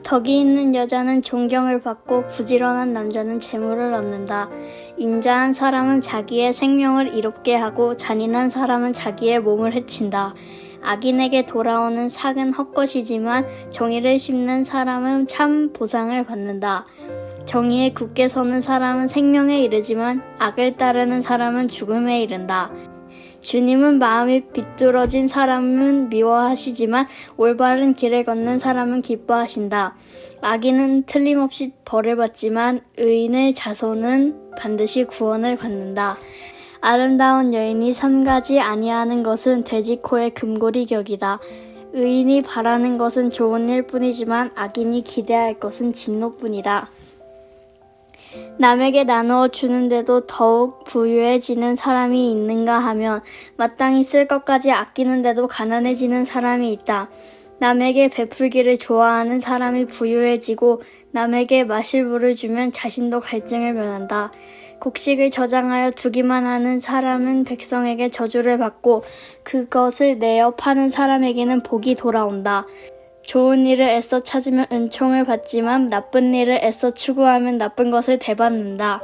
덕이 있는 여자는 존경을 받고 부지런한 남자는 재물을 얻는다. 인자한 사람은 자기의 생명을 이롭게 하고 잔인한 사람은 자기의 몸을 해친다. 악인에게 돌아오는 삭은 헛것이지만 정의를 심는 사람은 참 보상을 받는다. 정의에 굳게 서는 사람은 생명에 이르지만 악을 따르는 사람은 죽음에 이른다. 주님은 마음이 비뚤어진 사람은 미워하시지만 올바른 길을 걷는 사람은 기뻐하신다. 악인은 틀림없이 벌을 받지만 의인의 자손은 반드시 구원을 받는다. 아름다운 여인이 삼가지 아니하는 것은 돼지 코의 금고리 격이다. 의인이 바라는 것은 좋은 일뿐이지만 악인이 기대할 것은 진노뿐이다. 남에게 나누어 주는데도 더욱 부유해지는 사람이 있는가 하면 마땅히 쓸 것까지 아끼는데도 가난해지는 사람이 있다. 남에게 베풀기를 좋아하는 사람이 부유해지고 남에게 마실 물을 주면 자신도 갈증을 면한다. 곡식을 저장하여 두기만 하는 사람은 백성에게 저주를 받고 그것을 내어 파는 사람에게는 복이 돌아온다. 좋은 일을 애써 찾으면 은총을 받지만 나쁜 일을 애써 추구하면 나쁜 것을 되받는다.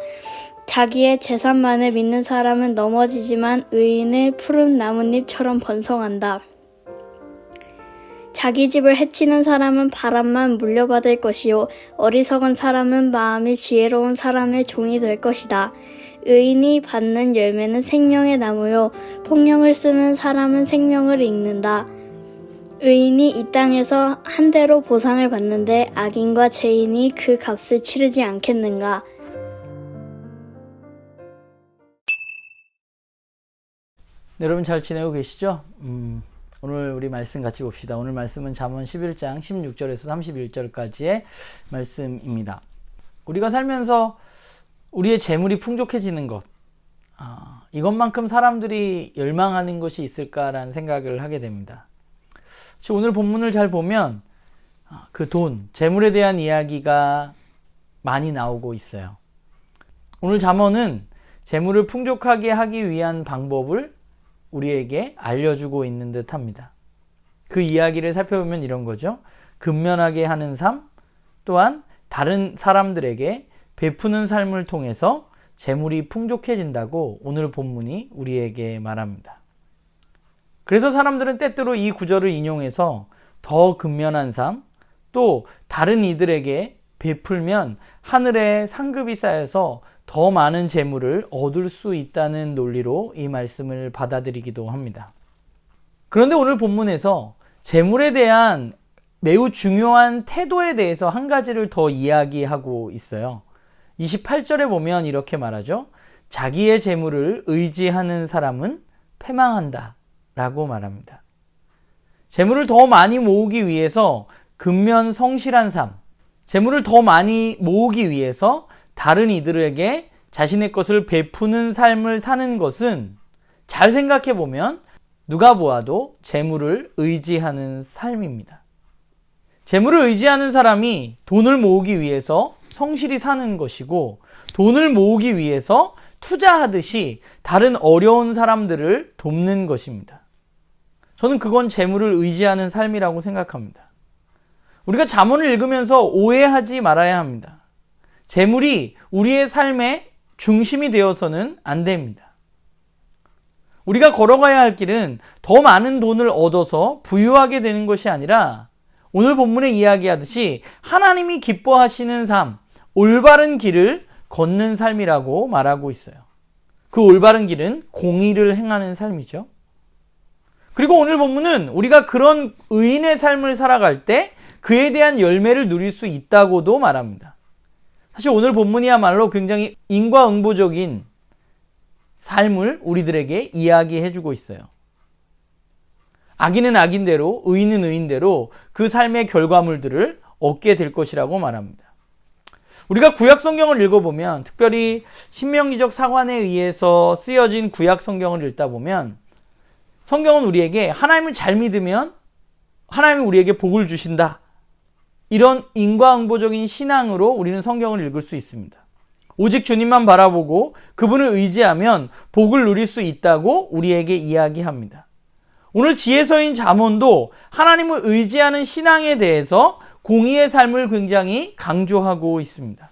자기의 재산만을 믿는 사람은 넘어지지만 의인을 푸른 나뭇잎처럼 번성한다. 자기 집을 해치는 사람은 바람만 물려받을 것이요 어리석은 사람은 마음이 지혜로운 사람의 종이 될 것이다. 의인이 받는 열매는 생명의 나무요 폭력을 쓰는 사람은 생명을 잃는다. 의인이 이 땅에서 한 대로 보상을 받는데 악인과 죄인이 그 값을 치르지 않겠는가? 네, 여러분 잘 지내고 계시죠? 오늘 우리 말씀 같이 봅시다. 오늘 말씀은 잠언 11장 16절에서 31절까지의 말씀입니다. 우리가 살면서 우리의 재물이 풍족해지는 것, 이것만큼 사람들이 열망하는 것이 있을까라는 생각을 하게 됩니다. 오늘 본문을 잘 보면 그 돈, 재물에 대한 이야기가 많이 나오고 있어요. 오늘 잠언은 재물을 풍족하게 하기 위한 방법을 우리에게 알려주고 있는 듯 합니다. 그 이야기를 살펴보면 이런 거죠. 근면하게 하는 삶, 또한 다른 사람들에게 베푸는 삶을 통해서 재물이 풍족해진다고 오늘 본문이 우리에게 말합니다. 그래서 사람들은 때때로 이 구절을 인용해서 더 근면한 삶, 또 다른 이들에게 베풀면 하늘에 상급이 쌓여서 더 많은 재물을 얻을 수 있다는 논리로 이 말씀을 받아들이기도 합니다. 그런데 오늘 본문에서 재물에 대한 매우 중요한 태도에 대해서 한 가지를 더 이야기하고 있어요. 28절에 보면 이렇게 말하죠. 자기의 재물을 의지하는 사람은 패망한다 라고 말합니다. 재물을 더 많이 모으기 위해서 근면 성실한 삶, 재물을 더 많이 모으기 위해서 다른 이들에게 자신의 것을 베푸는 삶을 사는 것은 잘 생각해 보면 누가 보아도 재물을 의지하는 삶입니다. 재물을 의지하는 사람이 돈을 모으기 위해서 성실히 사는 것이고 돈을 모으기 위해서 투자하듯이 다른 어려운 사람들을 돕는 것입니다. 저는 그건 재물을 의지하는 삶이라고 생각합니다. 우리가 잠언을 읽으면서 오해하지 말아야 합니다. 재물이 우리의 삶의 중심이 되어서는 안 됩니다. 우리가 걸어가야 할 길은 더 많은 돈을 얻어서 부유하게 되는 것이 아니라 오늘 본문에 이야기하듯이 하나님이 기뻐하시는 삶, 올바른 길을 걷는 삶이라고 말하고 있어요. 그 올바른 길은 공의를 행하는 삶이죠. 그리고 오늘 본문은 우리가 그런 의인의 삶을 살아갈 때 그에 대한 열매를 누릴 수 있다고도 말합니다. 사실 오늘 본문이야말로 굉장히 인과응보적인 삶을 우리들에게 이야기해주고 있어요. 악인은 악인대로, 의인은 의인대로 그 삶의 결과물들을 얻게 될 것이라고 말합니다. 우리가 구약 성경을 읽어보면, 특별히 신명기적 사관에 의해서 쓰여진 구약 성경을 읽다 보면, 성경은 우리에게 하나님을 잘 믿으면 하나님이 우리에게 복을 주신다, 이런 인과응보적인 신앙으로 우리는 성경을 읽을 수 있습니다. 오직 주님만 바라보고 그분을 의지하면 복을 누릴 수 있다고 우리에게 이야기합니다. 오늘 지혜서인 잠언도 하나님을 의지하는 신앙에 대해서 공의의 삶을 굉장히 강조하고 있습니다.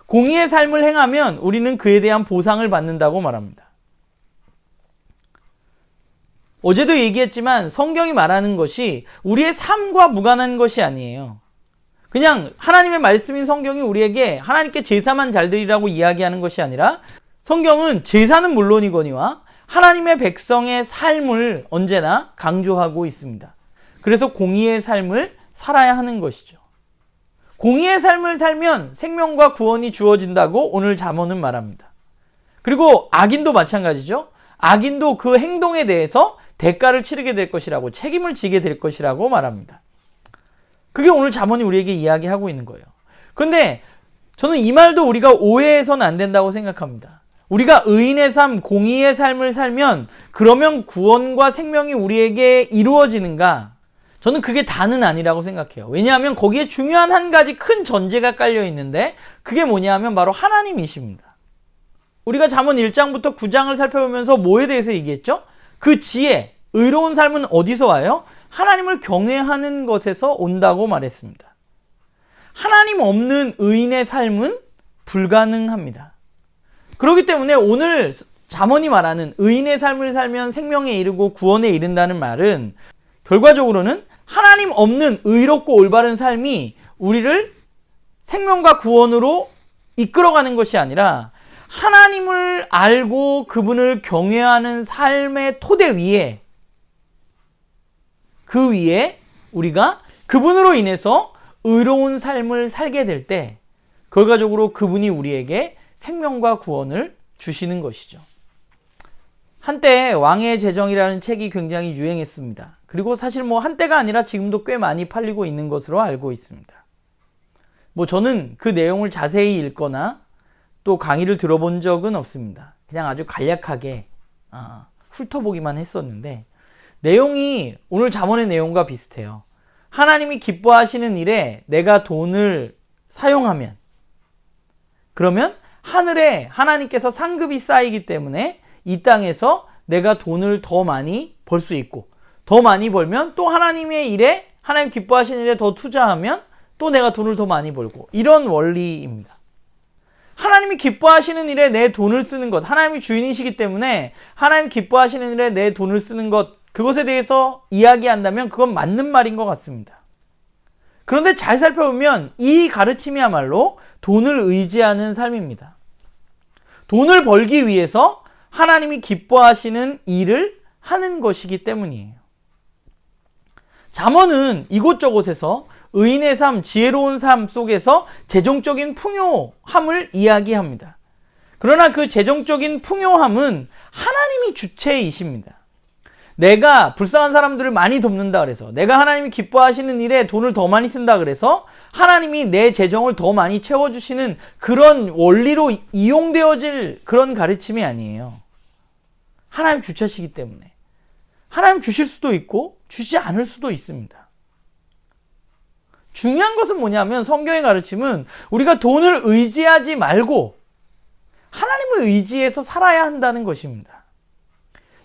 공의의 삶을 행하면 우리는 그에 대한 보상을 받는다고 말합니다. 어제도 얘기했지만 성경이 말하는 것이 우리의 삶과 무관한 것이 아니에요. 그냥 하나님의 말씀인 성경이 우리에게 하나님께 제사만 잘 드리라고 이야기하는 것이 아니라, 성경은 제사는 물론이거니와 하나님의 백성의 삶을 언제나 강조하고 있습니다. 그래서 공의의 삶을 살아야 하는 것이죠. 공의의 삶을 살면 생명과 구원이 주어진다고 오늘 잠언은 말합니다. 그리고 악인도 마찬가지죠. 악인도 그 행동에 대해서 대가를 치르게 될 것이라고, 책임을 지게 될 것이라고 말합니다. 그게 오늘 잠언이 우리에게 이야기하고 있는 거예요. 그런데 저는 이 말도 우리가 오해해서는 안 된다고 생각합니다. 우리가 의인의 삶, 공의의 삶을 살면 그러면 구원과 생명이 우리에게 이루어지는가? 저는 그게 다는 아니라고 생각해요. 왜냐하면 거기에 중요한 한 가지 큰 전제가 깔려 있는데, 그게 뭐냐면 바로 하나님이십니다. 우리가 잠언 1장부터 9장을 살펴보면서 뭐에 대해서 얘기했죠? 그 지혜, 의로운 삶은 어디서 와요? 하나님을 경외하는 것에서 온다고 말했습니다. 하나님 없는 의인의 삶은 불가능합니다. 그렇기 때문에 오늘 잠언이 말하는 의인의 삶을 살면 생명에 이르고 구원에 이른다는 말은, 결과적으로는 하나님 없는 의롭고 올바른 삶이 우리를 생명과 구원으로 이끌어가는 것이 아니라, 하나님을 알고 그분을 경외하는 삶의 토대 위에, 그 위에 우리가 그분으로 인해서 의로운 삶을 살게 될 때, 결과적으로 그분이 우리에게 생명과 구원을 주시는 것이죠. 한때 왕의 제정이라는 책이 굉장히 유행했습니다. 그리고 사실 한때가 아니라 지금도 꽤 많이 팔리고 있는 것으로 알고 있습니다. 저는 그 내용을 자세히 읽거나 또 강의를 들어본 적은 없습니다. 그냥 아주 간략하게 훑어보기만 했었는데, 내용이 오늘 잠언의 내용과 비슷해요. 하나님이 기뻐하시는 일에 내가 돈을 사용하면, 그러면 하늘에 하나님께서 상급이 쌓이기 때문에 이 땅에서 내가 돈을 더 많이 벌 수 있고, 더 많이 벌면 또 하나님의 일에, 하나님 기뻐하시는 일에 더 투자하면 또 내가 돈을 더 많이 벌고, 이런 원리입니다. 하나님이 기뻐하시는 일에 내 돈을 쓰는 것, 하나님이 주인이시기 때문에 하나님 기뻐하시는 일에 내 돈을 쓰는 것, 그것에 대해서 이야기한다면 그건 맞는 말인 것 같습니다. 그런데 잘 살펴보면 이 가르침이야말로 돈을 의지하는 삶입니다. 돈을 벌기 위해서 하나님이 기뻐하시는 일을 하는 것이기 때문이에요. 잠언은 이곳저곳에서 의인의 삶, 지혜로운 삶 속에서 재정적인 풍요함을 이야기합니다. 그러나 그 재정적인 풍요함은 하나님이 주체이십니다. 내가 불쌍한 사람들을 많이 돕는다 그래서, 내가 하나님이 기뻐하시는 일에 돈을 더 많이 쓴다 그래서 하나님이 내 재정을 더 많이 채워주시는 그런 원리로 이용되어질 그런 가르침이 아니에요. 하나님 주체시기 때문에 하나님 주실 수도 있고 주시지 않을 수도 있습니다. 중요한 것은 뭐냐면, 성경의 가르침은 우리가 돈을 의지하지 말고 하나님을 의지해서 살아야 한다는 것입니다.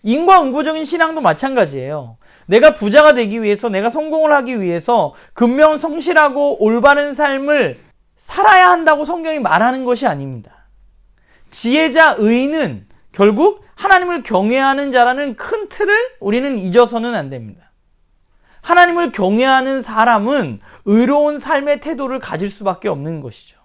인과응보적인 신앙도 마찬가지예요. 내가 부자가 되기 위해서, 내가 성공을 하기 위해서 근면성실하고 올바른 삶을 살아야 한다고 성경이 말하는 것이 아닙니다. 지혜자 의인은 결국 하나님을 경외하는 자라는 큰 틀을 우리는 잊어서는 안 됩니다. 하나님을 경외하는 사람은 의로운 삶의 태도를 가질 수밖에 없는 것이죠.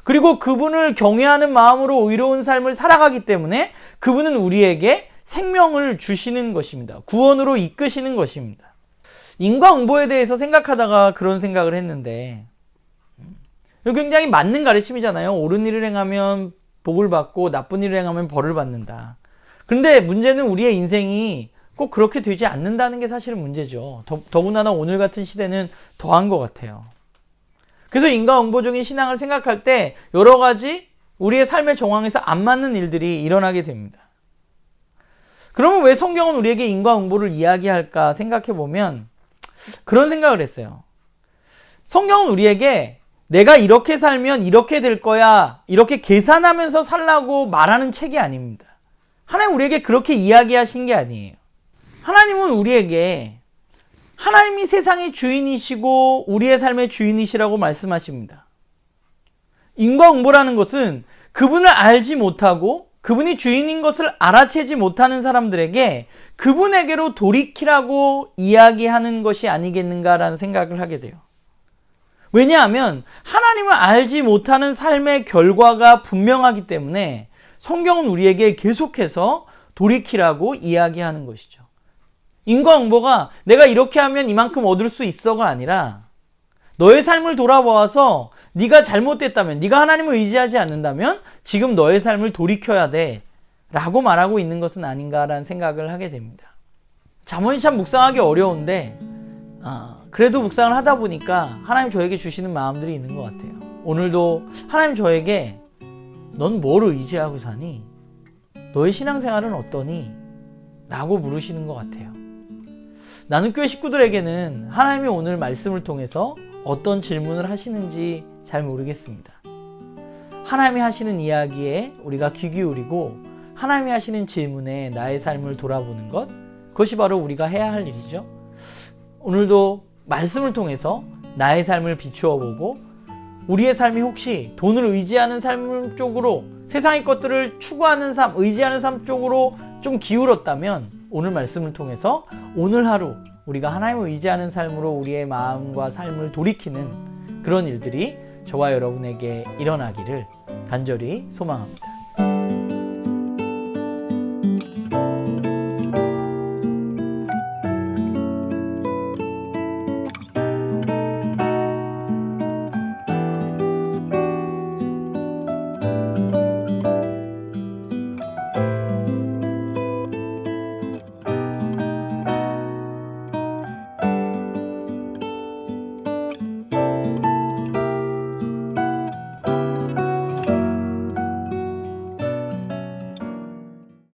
그리고 그분을 경외하는 마음으로 의로운 삶을 살아가기 때문에 그분은 우리에게 생명을 주시는 것입니다. 구원으로 이끄시는 것입니다. 인과응보에 대해서 생각하다가 그런 생각을 했는데, 이거 굉장히 맞는 가르침이잖아요. 옳은 일을 행하면 복을 받고 나쁜 일을 행하면 벌을 받는다. 그런데 문제는 우리의 인생이 꼭 그렇게 되지 않는다는 게 사실은 문제죠. 더군다나 오늘 같은 시대는 더한 것 같아요. 그래서 인과응보적인 신앙을 생각할 때 여러 가지 우리의 삶의 정황에서 안 맞는 일들이 일어나게 됩니다. 그러면 왜 성경은 우리에게 인과응보를 이야기할까 생각해 보면 그런 생각을 했어요. 성경은 우리에게 내가 이렇게 살면 이렇게 될 거야, 이렇게 계산하면서 살라고 말하는 책이 아닙니다. 하나님 우리에게 그렇게 이야기하신 게 아니에요. 하나님은 우리에게 하나님이 세상의 주인이시고 우리의 삶의 주인이시라고 말씀하십니다. 인과응보라는 것은 그분을 알지 못하고 그분이 주인인 것을 알아채지 못하는 사람들에게 그분에게로 돌이키라고 이야기하는 것이 아니겠는가라는 생각을 하게 돼요. 왜냐하면 하나님을 알지 못하는 삶의 결과가 분명하기 때문에 성경은 우리에게 계속해서 돌이키라고 이야기하는 것이죠. 인과응보가 내가 이렇게 하면 이만큼 얻을 수 있어가 아니라 너의 삶을 돌아보아서 네가 잘못됐다면, 네가 하나님을 의지하지 않는다면 지금 너의 삶을 돌이켜야 돼 라고 말하고 있는 것은 아닌가라는 생각을 하게 됩니다. 잠언이 참 묵상하기 어려운데 그래도 묵상을 하다 보니까 하나님 저에게 주시는 마음들이 있는 것 같아요. 오늘도 하나님 저에게 넌 뭘 의지하고 사니? 너의 신앙생활은 어떠니? 라고 물으시는 것 같아요. 나눔교회 식구들에게는 하나님이 오늘 말씀을 통해서 어떤 질문을 하시는지 잘 모르겠습니다. 하나님이 하시는 이야기에 우리가 귀 기울이고 하나님이 하시는 질문에 나의 삶을 돌아보는 것, 그것이 바로 우리가 해야 할 일이죠. 오늘도 말씀을 통해서 나의 삶을 비추어 보고 우리의 삶이 혹시 돈을 의지하는 삶 쪽으로, 세상의 것들을 추구하는 삶, 의지하는 삶 쪽으로 좀 기울었다면 오늘 말씀을 통해서 오늘 하루 우리가 하나님을 의지하는 삶으로 우리의 마음과 삶을 돌이키는 그런 일들이 저와 여러분에게 일어나기를 간절히 소망합니다.